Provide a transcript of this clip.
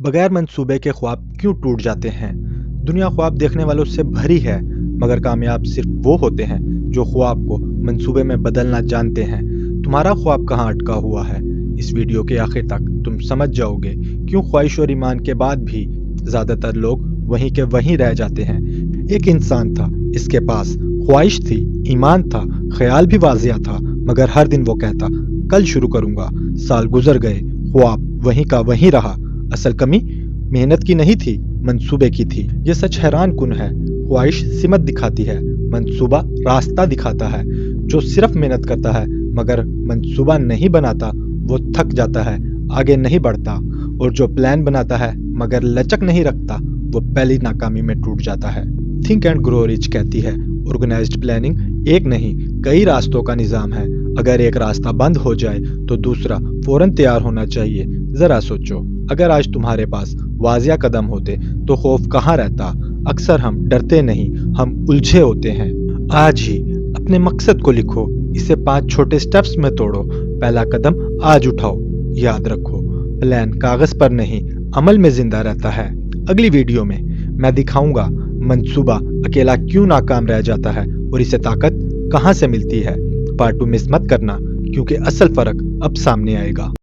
बगैर मंसूबे के ख्वाब क्यों टूट जाते हैं? दुनिया ख्वाब देखने वालों से भरी है, मगर कामयाब सिर्फ वो होते हैं जो ख्वाब को मंसूबे में बदलना जानते हैं। तुम्हारा ख्वाब कहाँ अटका हुआ है? इस वीडियो के आखिर तक तुम समझ जाओगे क्यों ख्वाहिश और ईमान के बाद भी ज्यादातर लोग वहीं के वहीं रह जाते हैं। एक इंसान था, इसके पास ख्वाहिश थी, ईमान था, ख्याल भी वाजिया था, मगर हर दिन वो कहता कल शुरू करूंगा। साल गुजर गए, ख्वाब वहीं का वहीं रहा। असल कमी मेहनत की नहीं थी, मंसूबे की थी। ये सच हैरान कुन है। ख्वाहिश सिमत दिखाती है, मंसूबा रास्ता दिखाता है। जो सिर्फ मेहनत करता है मगर मंसूबा नहीं बनाता वो थक जाता है, आगे नहीं बढ़ता। और जो प्लान बनाता है मगर लचक नहीं रखता वो पहली नाकामी में टूट जाता है। थिंक एंड ग्रो रिच कहती है ऑर्गेनाइज्ड प्लानिंग एक नहीं कई रास्तों का निजाम है। अगर एक रास्ता बंद हो जाए तो दूसरा फौरन तैयार होना चाहिए। जरा सोचो, अगर आज तुम्हारे पास वाजिया कदम होते तो खौफ कहाँ रहता? अक्सर हम डरते नहीं, हम उलझे होते हैं। आज ही अपने मकसद को लिखो, इसे 5 छोटे स्टेप्स में तोड़ो। पहला कदम आज उठाओ। याद रखो, प्लान कागज पर नहीं अमल में जिंदा रहता है। अगली वीडियो में मैं दिखाऊंगा मंसूबा अकेला क्यों नाकाम रह जाता है और इसे ताकत कहाँ से मिलती है। पार्ट 2 मिस मत करना, क्योंकि असल फर्क अब सामने आएगा।